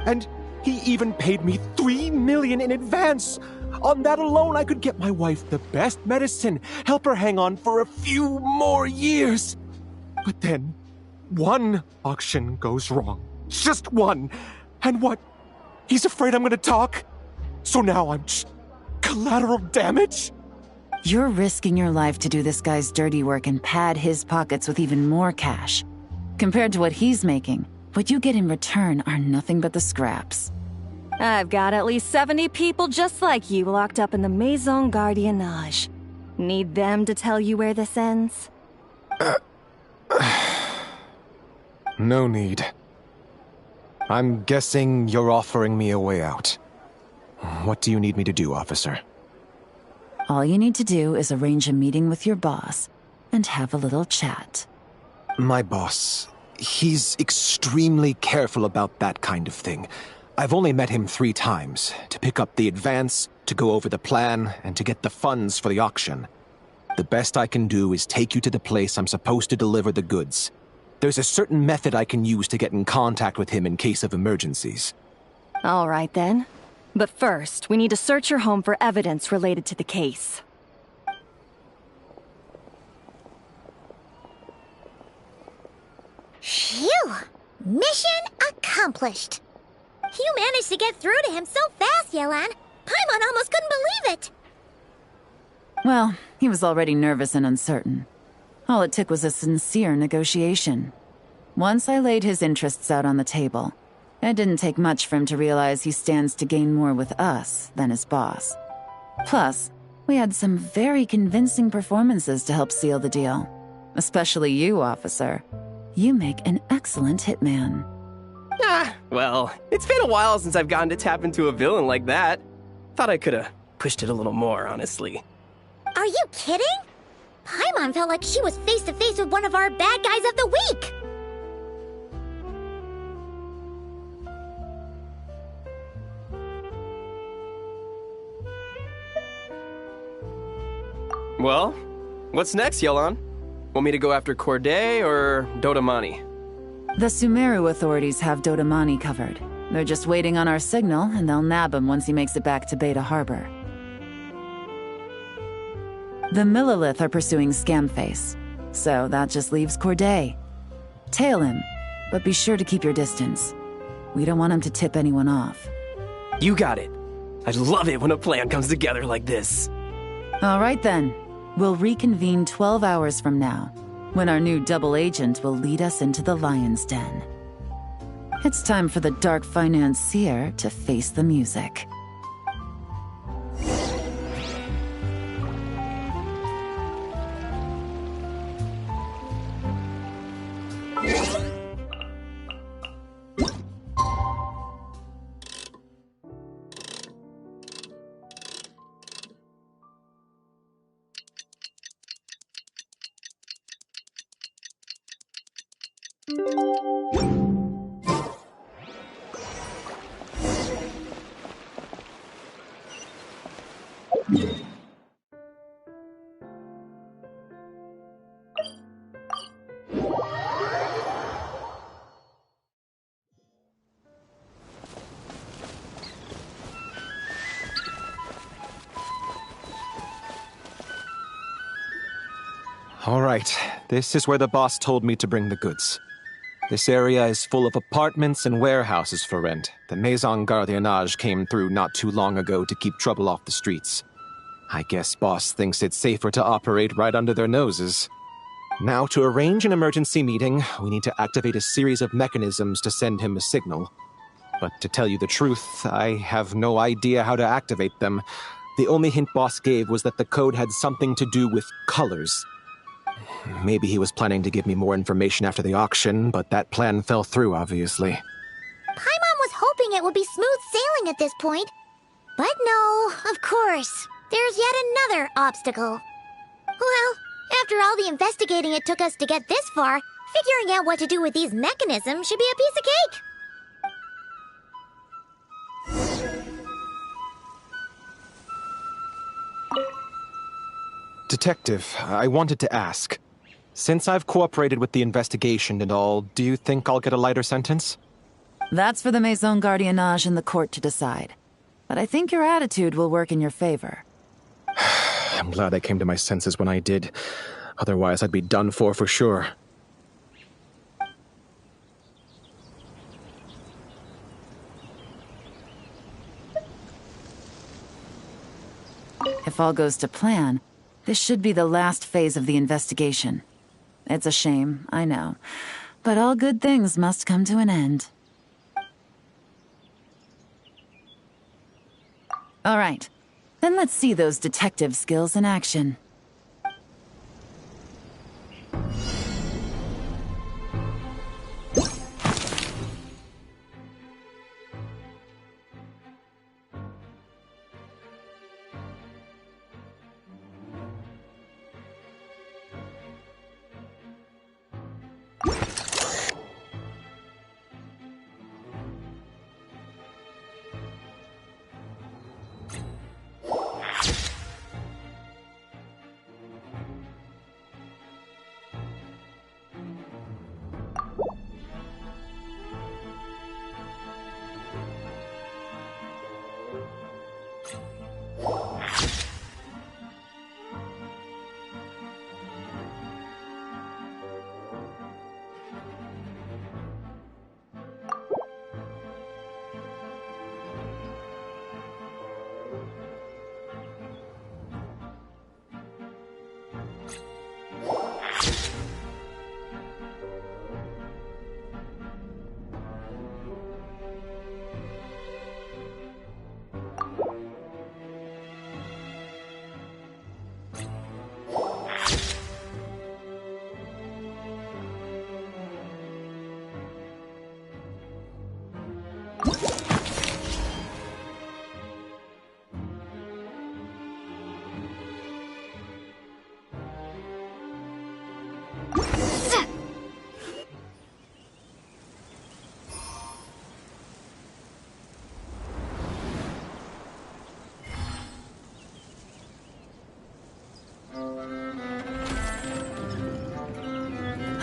And he even paid me $3 million in advance. On that alone, I could get my wife the best medicine, help her hang on for a few more years. But then, one auction goes wrong. Just one. And what? He's afraid I'm gonna talk? So now I'm just collateral damage? You're risking your life to do this guy's dirty work and pad his pockets with even more cash. Compared to what he's making, what you get in return are nothing but the scraps. I've got at least 70 people just like you locked up in the Maison Gardiennage. Need them to tell you where this ends? No need. I'm guessing you're offering me a way out. What do you need me to do, officer? All you need to do is arrange a meeting with your boss and have a little chat. My boss, he's extremely careful about that kind of thing. I've only met him 3 times, to pick up the advance, to go over the plan, and to get the funds for the auction. The best I can do is take you to the place I'm supposed to deliver the goods. There's a certain method I can use to get in contact with him in case of emergencies. All right then. But first, we need to search your home for evidence related to the case. Phew! Mission accomplished. You managed to get through to him so fast, Yelan. Paimon almost couldn't believe it. Well, he was already nervous and uncertain. All it took was a sincere negotiation. Once I laid his interests out on the table, it didn't take much for him to realize he stands to gain more with us than his boss. Plus, we had some very convincing performances to help seal the deal. Especially you, officer. You make an excellent hitman. Well, it's been a while since I've gotten to tap into a villain like that. Thought I could've pushed it a little more, honestly. Are you kidding? Paimon felt like she was face to face with one of our bad guys of the week. Well, what's next, Yelan? Want me to go after Corday or Dodamani? The Sumeru authorities have Dodamani covered. They're just waiting on our signal, and they'll nab him once he makes it back to Beta Harbor. The Millilith are pursuing Scamface, so that just leaves Corday. Tail him, but be sure to keep your distance. We don't want him to tip anyone off. You got it. I love it when a plan comes together like this. All right then. We'll reconvene 12 hours from now, when our new double agent will lead us into the Lion's Den. It's time for the dark financier to face the music. All right, this is where the boss told me to bring the goods. This area is full of apartments and warehouses for rent. The Maison Gardiennage came through not too long ago to keep trouble off the streets. I guess boss thinks it's safer to operate right under their noses. Now, to arrange an emergency meeting, we need to activate a series of mechanisms to send him a signal. But to tell you the truth, I have no idea how to activate them. The only hint boss gave was that the code had something to do with colors. Maybe he was planning to give me more information after the auction, but that plan fell through, obviously. Paimon was hoping it would be smooth sailing at this point. But no, of course. There's yet another obstacle. Well, after all the investigating it took us to get this far, figuring out what to do with these mechanisms should be a piece of cake. Detective, I wanted to ask. Since I've cooperated with the investigation and all, do you think I'll get a lighter sentence? That's for the Maison Gardiennage and the court to decide. But I think your attitude will work in your favor. I'm glad I came to my senses when I did. Otherwise, I'd be done for sure. If all goes to plan, this should be the last phase of the investigation. It's a shame, I know. But all good things must come to an end. All right. Then let's see those detective skills in action.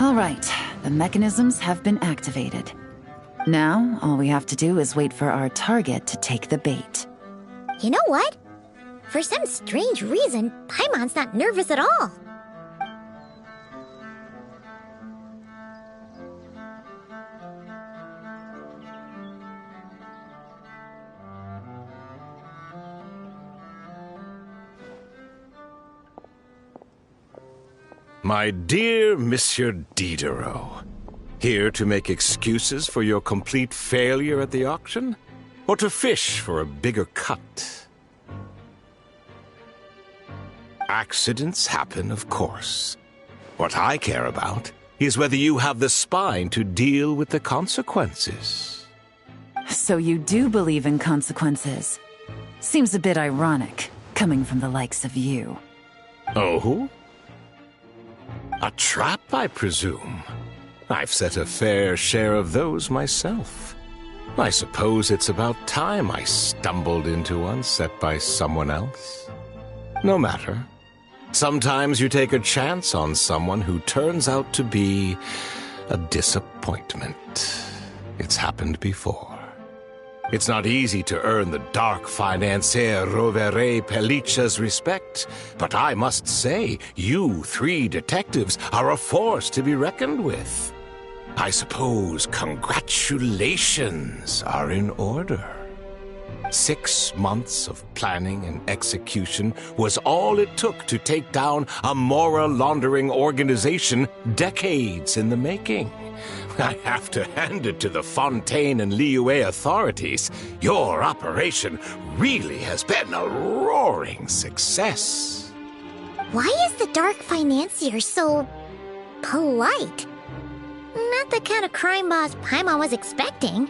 All right, the mechanisms have been activated. Now, all we have to do is wait for our target to take the bait. You know what? For some strange reason, Paimon's not nervous at all. My dear Monsieur Diderot, here to make excuses for your complete failure at the auction? Or to fish for a bigger cut? Accidents happen, of course. What I care about is whether you have the spine to deal with the consequences. So you do believe in consequences? Seems a bit ironic, coming from the likes of you. Oh? A trap, I presume. I've set a fair share of those myself. I suppose it's about time I stumbled into one set by someone else. No matter. Sometimes you take a chance on someone who turns out to be a disappointment. It's happened before. It's not easy to earn the dark financier Rovere Pelliccia's respect, but I must say, you three detectives are a force to be reckoned with. I suppose congratulations are in order. 6 months of planning and execution was all it took to take down a Mora laundering organization decades in the making. I have to hand it to the Fontaine and Liyue authorities. Your operation really has been a roaring success. Why is the Dark Financier so polite? Not the kind of crime boss Paimon was expecting.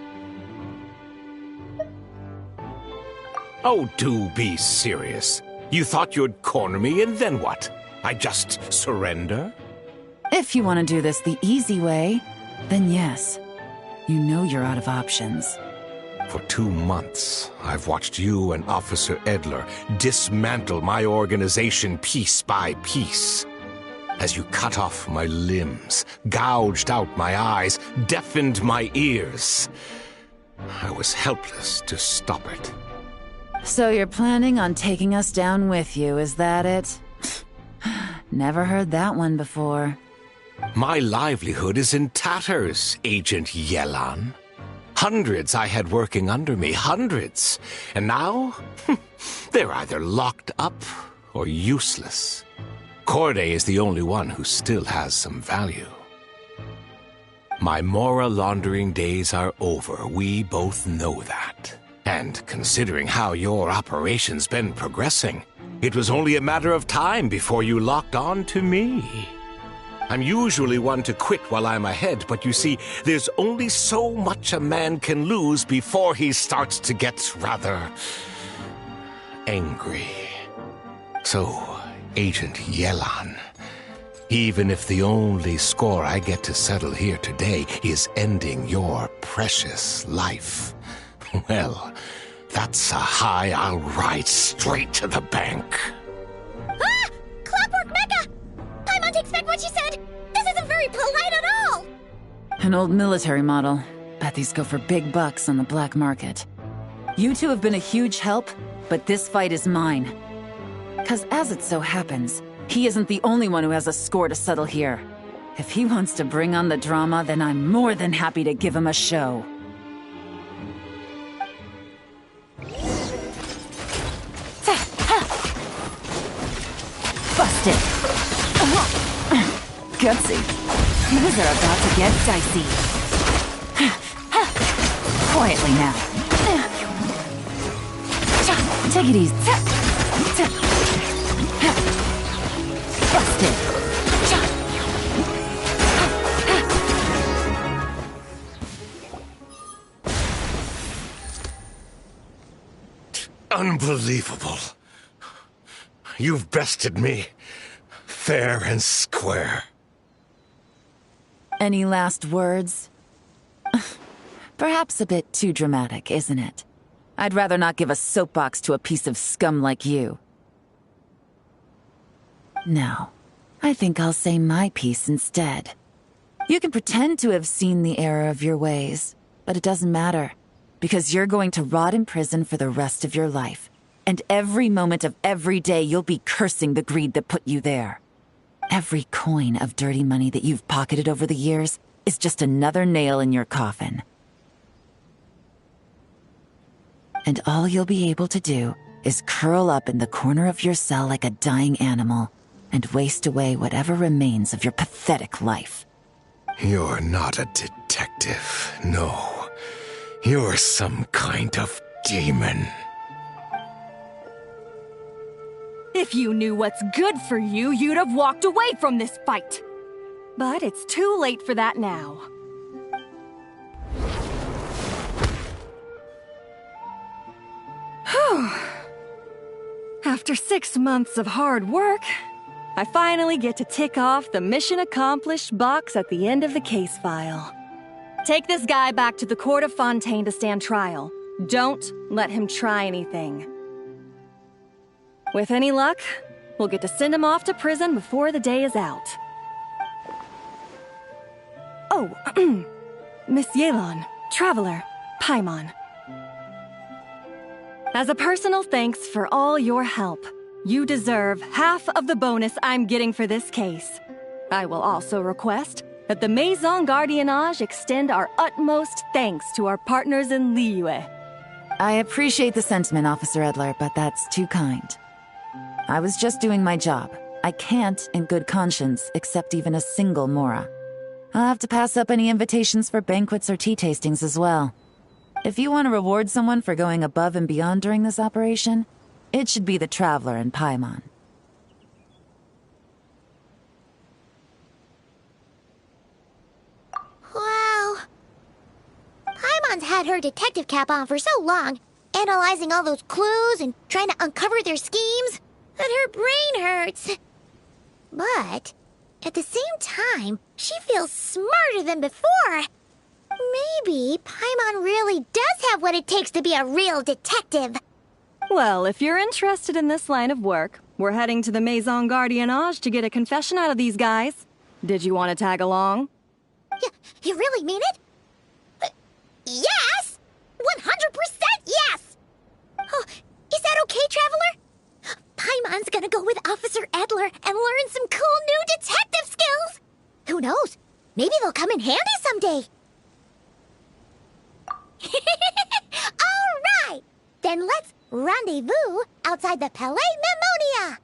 Oh, do be serious. You thought you'd corner me, and then what? I just surrender? If you want to do this the easy way, then yes. You know you're out of options. For 2 months, I've watched you and Officer Edler dismantle my organization piece by piece. As you cut off my limbs, gouged out my eyes, deafened my ears. I was helpless to stop it. So you're planning on taking us down with you, is that it? Never heard that one before. My livelihood is in tatters, Agent Yelan. Hundreds I had working under me, hundreds. And now, they're either locked up or useless. Corday is the only one who still has some value. My Mora laundering days are over, we both know that. And considering how your operation's been progressing, it was only a matter of time before you locked on to me. I'm usually one to quit while I'm ahead, but you see, there's only so much a man can lose before he starts to get rather angry. So, Agent Yelan, even if the only score I get to settle here today is ending your precious life, well, that's a high I'll ride straight to the bank. Ah! Clockwork Mecha! Paimon takes back what she said! This isn't very polite at all! An old military model. Bet these go for big bucks on the black market. You two have been a huge help, but this fight is mine. 'Cause as it so happens, he isn't the only one who has a score to settle here. If he wants to bring on the drama, then I'm more than happy to give him a show. Busted! Gutsy. These are about to get dicey. Quietly now. Take it easy. Busted. Unbelievable. You've bested me, fair and square. Any last words? Perhaps a bit too dramatic, isn't it? I'd rather not give a soapbox to a piece of scum like you. No, I think I'll say my piece instead. You can pretend to have seen the error of your ways, but it doesn't matter, because you're going to rot in prison for the rest of your life. And every moment of every day you'll be cursing the greed that put you there. Every coin of dirty money that you've pocketed over the years is just another nail in your coffin. And all you'll be able to do is curl up in the corner of your cell like a dying animal and waste away whatever remains of your pathetic life. You're not a detective, no. You're some kind of demon. If you knew what's good for you, you'd have walked away from this fight. But it's too late for that now. Whew. After 6 months of hard work, I finally get to tick off the mission accomplished box at the end of the case file. Take this guy back to the court of Fontaine to stand trial. Don't let him try anything. With any luck, we'll get to send him off to prison before the day is out. Oh, Miss Yelan, Traveler, Paimon. As a personal thanks for all your help, you deserve half of the bonus I'm getting for this case. I will also request At the Maison Gardiennage extend our utmost thanks to our partners in Liyue. I appreciate the sentiment, Officer Edler, but that's too kind. I was just doing my job. I can't, in good conscience, accept even a single Mora. I'll have to pass up any invitations for banquets or tea tastings as well. If you want to reward someone for going above and beyond during this operation, it should be the Traveler in Paimon. Wow. Paimon's had her detective cap on for so long, analyzing all those clues and trying to uncover their schemes, that her brain hurts. But at the same time, she feels smarter than before. Maybe Paimon really does have what it takes to be a real detective. Well, if you're interested in this line of work, we're heading to the Maison Gardiennage to get a confession out of these guys. Did you want to tag along? You really mean it? Yes! 100% yes! Oh, is that okay, Traveler? Paimon's gonna go with Officer Edler and learn some cool new detective skills! Who knows? Maybe they'll come in handy someday. All right! Then let's rendezvous outside the Palais Mnemonia!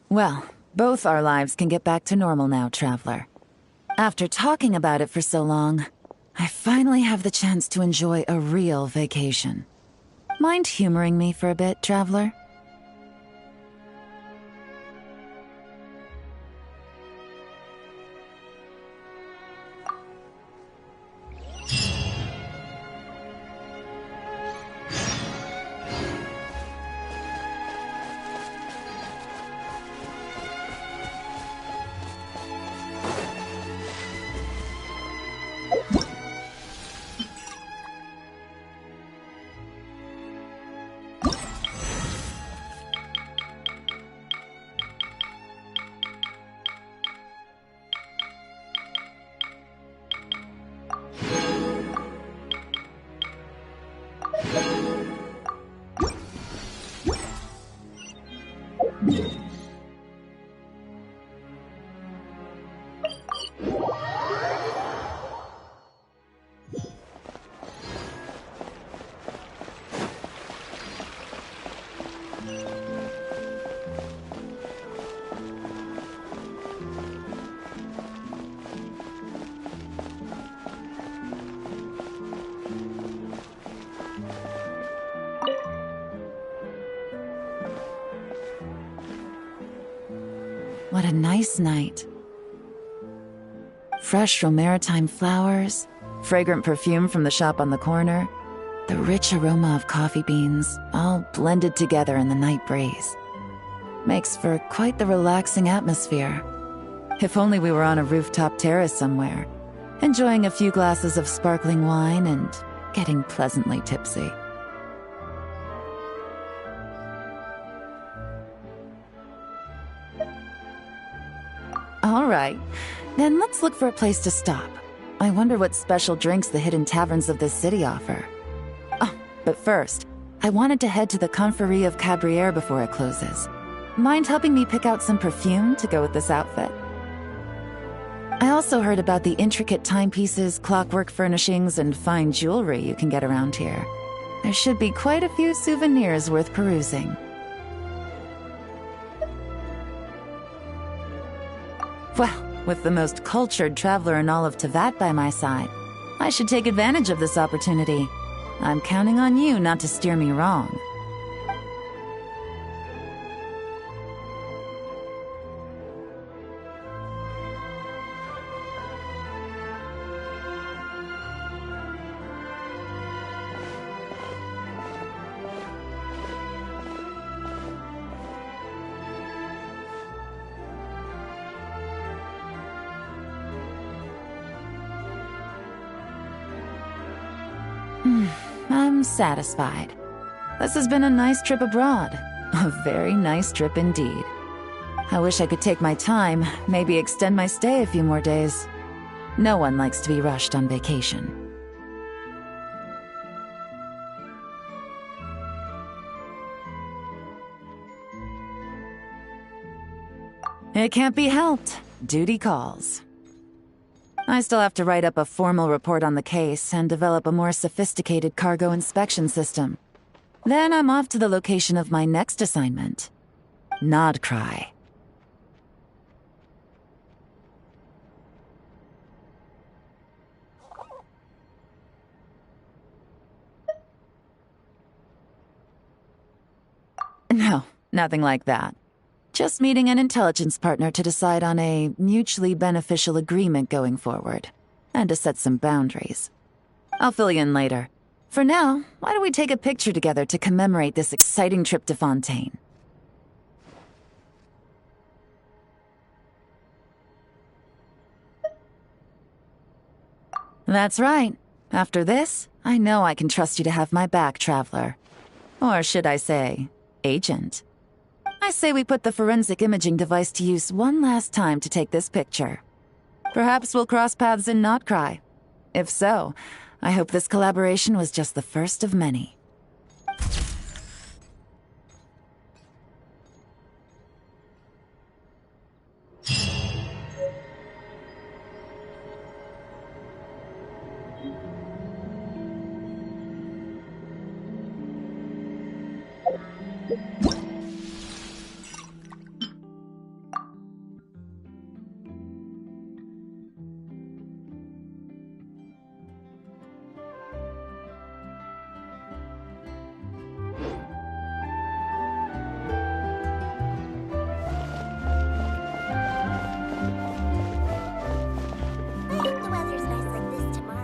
Well, both our lives can get back to normal now, Traveler. After talking about it for so long, I finally have the chance to enjoy a real vacation. Mind humoring me for a bit, Traveler? What a nice night. Fresh from maritime flowers, fragrant perfume from the shop on the corner, the rich aroma of coffee beans, all blended together in the night breeze. Makes for quite the relaxing atmosphere. If only we were on a rooftop terrace somewhere, enjoying a few glasses of sparkling wine and getting pleasantly tipsy. All right, then let's look for a place to stop. I wonder what special drinks the hidden taverns of this city offer. Oh, but first, I wanted to head to the Confrérie of Cabriere before it closes. Mind helping me pick out some perfume to go with this outfit? I also heard about the intricate timepieces, clockwork furnishings, and fine jewelry you can get around here. There should be quite a few souvenirs worth perusing. Well, with the most cultured traveler in all of Teyvat by my side, I should take advantage of this opportunity. I'm counting on you not to steer me wrong. I'm satisfied. This has been a nice trip abroad. A very nice trip indeed. I wish I could take my time, maybe extend my stay a few more days. No one likes to be rushed on vacation. It can't be helped. Duty calls. I still have to write up a formal report on the case and develop a more sophisticated cargo inspection system. Then I'm off to the location of my next assignment. Nodcry. No, nothing like that. Just meeting an intelligence partner to decide on a mutually beneficial agreement going forward, and to set some boundaries. I'll fill you in later. For now, why don't we take a picture together to commemorate this exciting trip to Fontaine? That's right. After this, I know I can trust you to have my back, Traveler. Or should I say, Agent. I say we put the forensic imaging device to use one last time to take this picture. Perhaps we'll cross paths in Notcry. If so, I hope this collaboration was just the first of many. The weather's nice like this tomorrow.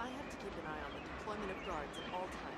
I have to keep an eye on the deployment of guards at all times.